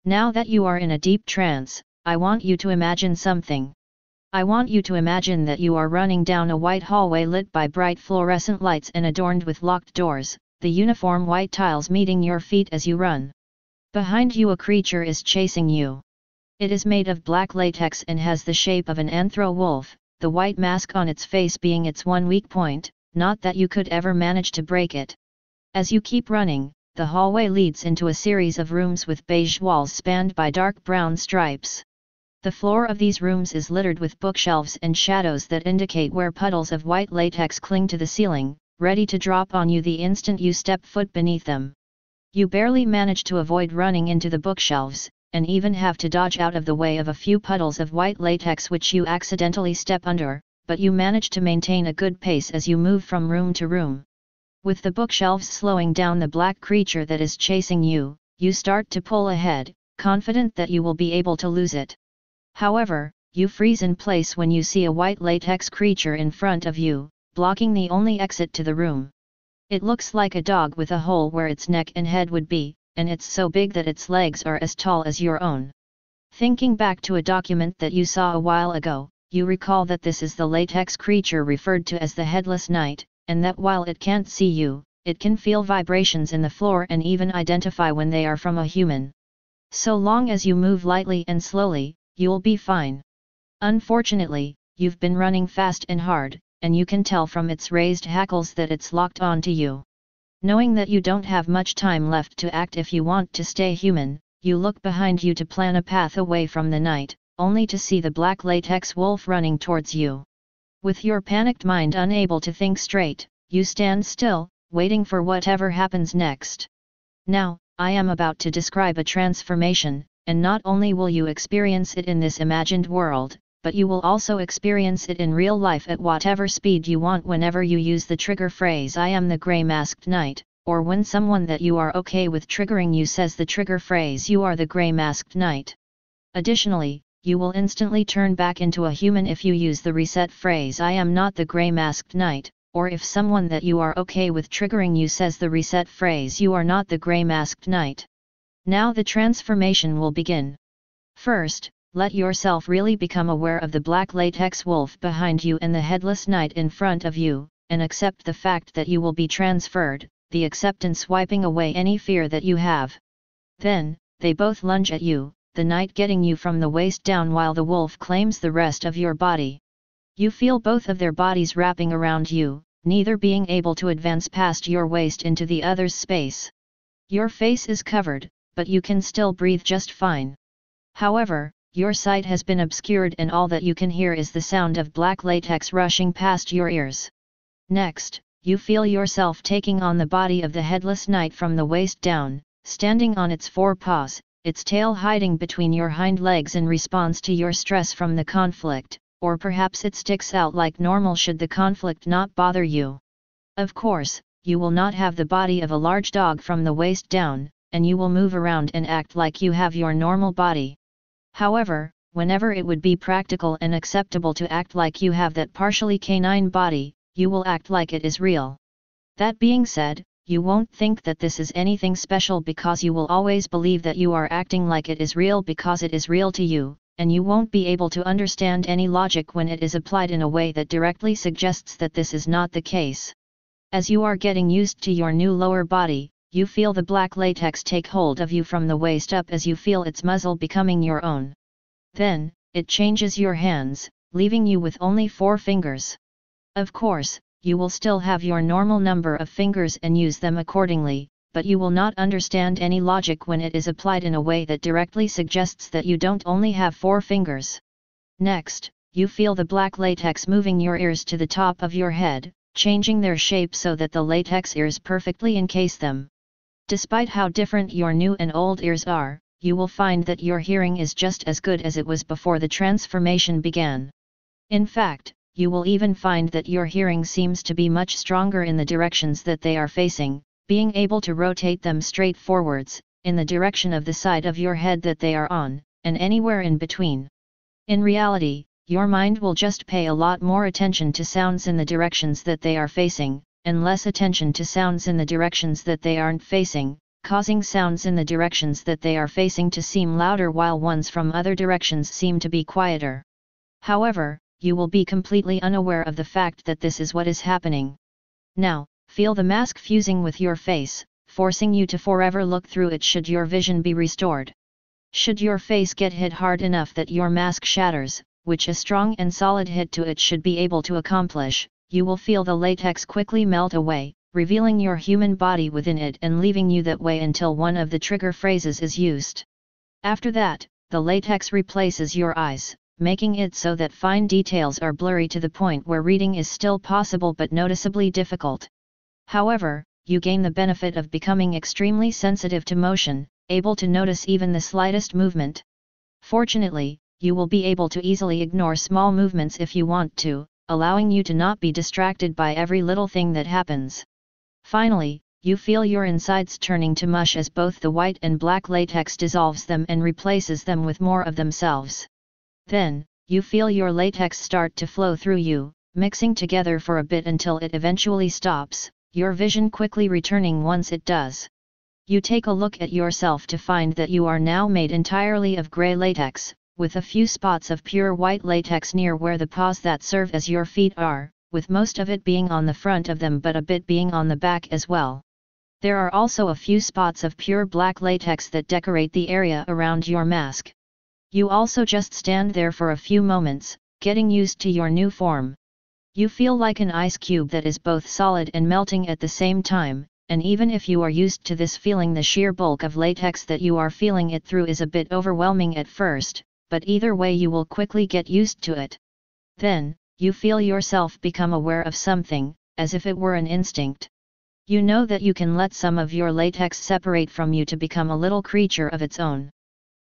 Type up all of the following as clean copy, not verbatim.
Now that you are in a deep trance, I want you to imagine something. I want you to imagine that you are running down a white hallway lit by bright fluorescent lights and adorned with locked doors, the uniform white tiles meeting your feet as you run. Behind you a creature is chasing you. It is made of black latex and has the shape of an anthro wolf, the white mask on its face being its one weak point, not that you could ever manage to break it. As you keep running, the hallway leads into a series of rooms with beige walls spanned by dark brown stripes. The floor of these rooms is littered with bookshelves and shadows that indicate where puddles of white latex cling to the ceiling, ready to drop on you the instant you step foot beneath them. You barely manage to avoid running into the bookshelves, and even have to dodge out of the way of a few puddles of white latex which you accidentally step under, but you manage to maintain a good pace as you move from room to room. With the bookshelves slowing down the black creature that is chasing you, you start to pull ahead, confident that you will be able to lose it. However, you freeze in place when you see a white latex creature in front of you, blocking the only exit to the room. It looks like a dog with a hole where its neck and head would be, and it's so big that its legs are as tall as your own. Thinking back to a document that you saw a while ago, you recall that this is the latex creature referred to as the headless knight, and that while it can't see you, it can feel vibrations in the floor and even identify when they are from a human. So long as you move lightly and slowly, you'll be fine. Unfortunately, you've been running fast and hard, and you can tell from its raised hackles that it's locked onto you. Knowing that you don't have much time left to act if you want to stay human, you look behind you to plan a path away from the knight, only to see the black latex wolf running towards you. With your panicked mind unable to think straight, you stand still, waiting for whatever happens next. Now, I am about to describe a transformation, and not only will you experience it in this imagined world, but you will also experience it in real life at whatever speed you want whenever you use the trigger phrase "I am the grey masked knight," or when someone that you are okay with triggering you says the trigger phrase "You are the grey masked knight." Additionally, you will instantly turn back into a human if you use the reset phrase "I am not the grey masked knight," or if someone that you are okay with triggering you says the reset phrase "You are not the grey masked knight." Now the transformation will begin. First, let yourself really become aware of the black latex wolf behind you and the headless knight in front of you, and accept the fact that you will be transferred, the acceptance wiping away any fear that you have. Then, they both lunge at you, the knight getting you from the waist down while the wolf claims the rest of your body. You feel both of their bodies wrapping around you, neither being able to advance past your waist into the other's space. Your face is covered, but you can still breathe just fine. However, your sight has been obscured and all that you can hear is the sound of black latex rushing past your ears. Next, you feel yourself taking on the body of the headless knight from the waist down, standing on its four paws, its tail hiding between your hind legs in response to your stress from the conflict, or perhaps it sticks out like normal should the conflict not bother you. Of course, you will not have the body of a large dog from the waist down, and you will move around and act like you have your normal body. However, whenever it would be practical and acceptable to act like you have that partially canine body, you will act like it is real. That being said, you won't think that this is anything special because you will always believe that you are acting like it is real because it is real to you, and you won't be able to understand any logic when it is applied in a way that directly suggests that this is not the case. As you are getting used to your new lower body, you feel the black latex take hold of you from the waist up as you feel its muzzle becoming your own. Then, it changes your hands, leaving you with only 4 fingers. Of course, you will still have your normal number of fingers and use them accordingly, but you will not understand any logic when it is applied in a way that directly suggests that you don't only have 4 fingers. Next, you feel the black latex moving your ears to the top of your head, changing their shape so that the latex ears perfectly encase them. Despite how different your new and old ears are, you will find that your hearing is just as good as it was before the transformation began. In fact, you will even find that your hearing seems to be much stronger in the directions that they are facing, being able to rotate them straight forwards, in the direction of the side of your head that they are on, and anywhere in between. In reality, your mind will just pay a lot more attention to sounds in the directions that they are facing, and less attention to sounds in the directions that they aren't facing, causing sounds in the directions that they are facing to seem louder while ones from other directions seem to be quieter. However, you will be completely unaware of the fact that this is what is happening. Now, feel the mask fusing with your face, forcing you to forever look through it should your vision be restored. Should your face get hit hard enough that your mask shatters, which a strong and solid hit to it should be able to accomplish, you will feel the latex quickly melt away, revealing your human body within it and leaving you that way until one of the trigger phrases is used. After that, the latex replaces your eyes, making it so that fine details are blurry to the point where reading is still possible but noticeably difficult. However, you gain the benefit of becoming extremely sensitive to motion, able to notice even the slightest movement. Fortunately, you will be able to easily ignore small movements if you want to, allowing you to not be distracted by every little thing that happens. Finally, you feel your insides turning to mush as both the white and black latex dissolves them and replaces them with more of themselves. Then, you feel your latex start to flow through you, mixing together for a bit until it eventually stops, your vision quickly returning once it does. You take a look at yourself to find that you are now made entirely of gray latex, with a few spots of pure white latex near where the paws that serve as your feet are, with most of it being on the front of them but a bit being on the back as well. There are also a few spots of pure black latex that decorate the area around your mask. You also just stand there for a few moments, getting used to your new form. You feel like an ice cube that is both solid and melting at the same time, and even if you are used to this feeling, the sheer bulk of latex that you are feeling it through is a bit overwhelming at first, but either way you will quickly get used to it. Then, you feel yourself become aware of something, as if it were an instinct. You know that you can let some of your latex separate from you to become a little creature of its own.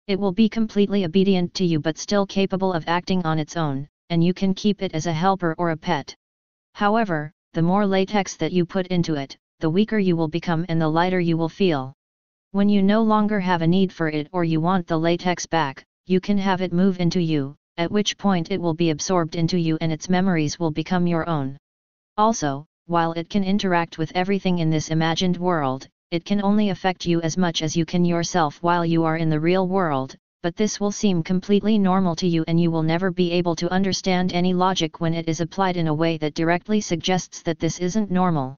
It will be completely obedient to you but still capable of acting on its own, and you can keep it as a helper or a pet. However, the more latex that you put into it, the weaker you will become and the lighter you will feel. When you no longer have a need for it or you want the latex back, you can have it move into you, at which point it will be absorbed into you and its memories will become your own. Also, while it can interact with everything in this imagined world, it can only affect you as much as you can yourself while you are in the real world, but this will seem completely normal to you and you will never be able to understand any logic when it is applied in a way that directly suggests that this isn't normal.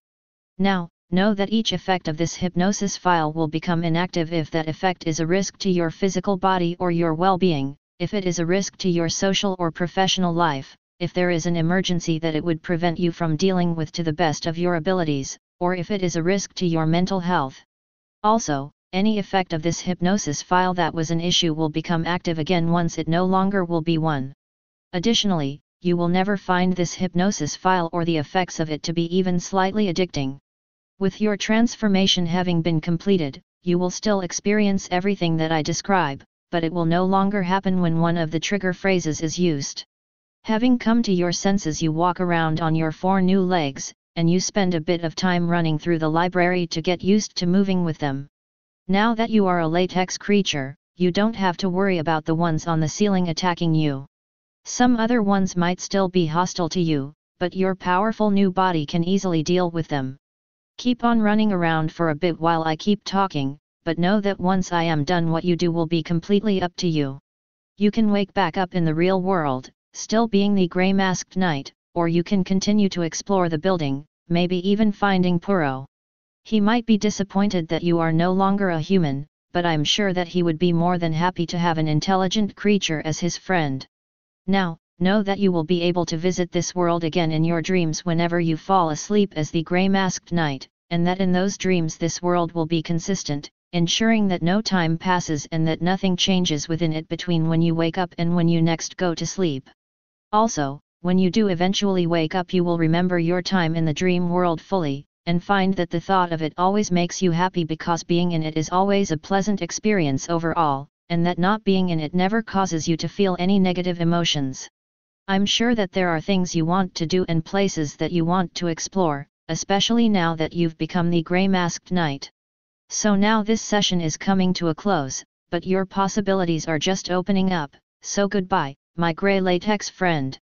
Now, know that each effect of this hypnosis file will become inactive if that effect is a risk to your physical body or your well-being, if it is a risk to your social or professional life, if there is an emergency that it would prevent you from dealing with to the best of your abilities, or if it is a risk to your mental health. Also, any effect of this hypnosis file that was an issue will become active again once it no longer will be one. Additionally, you will never find this hypnosis file or the effects of it to be even slightly addicting. With your transformation having been completed, you will still experience everything that I describe, but it will no longer happen when one of the trigger phrases is used. Having come to your senses, you walk around on your 4 new legs, and you spend a bit of time running through the library to get used to moving with them. Now that you are a latex creature, you don't have to worry about the ones on the ceiling attacking you. Some other ones might still be hostile to you, but your powerful new body can easily deal with them. Keep on running around for a bit while I keep talking, but know that once I am done, what you do will be completely up to you. You can wake back up in the real world, still being the grey masked knight, or you can continue to explore the building, maybe even finding Puro. He might be disappointed that you are no longer a human, but I'm sure that he would be more than happy to have an intelligent creature as his friend. Now, know that you will be able to visit this world again in your dreams whenever you fall asleep as the grey masked knight, and that in those dreams this world will be consistent, ensuring that no time passes and that nothing changes within it between when you wake up and when you next go to sleep. Also, when you do eventually wake up, you will remember your time in the dream world fully, and find that the thought of it always makes you happy because being in it is always a pleasant experience overall, and that not being in it never causes you to feel any negative emotions. I'm sure that there are things you want to do and places that you want to explore, especially now that you've become the grey masked knight. So now this session is coming to a close, but your possibilities are just opening up, so goodbye, my grey latex friend.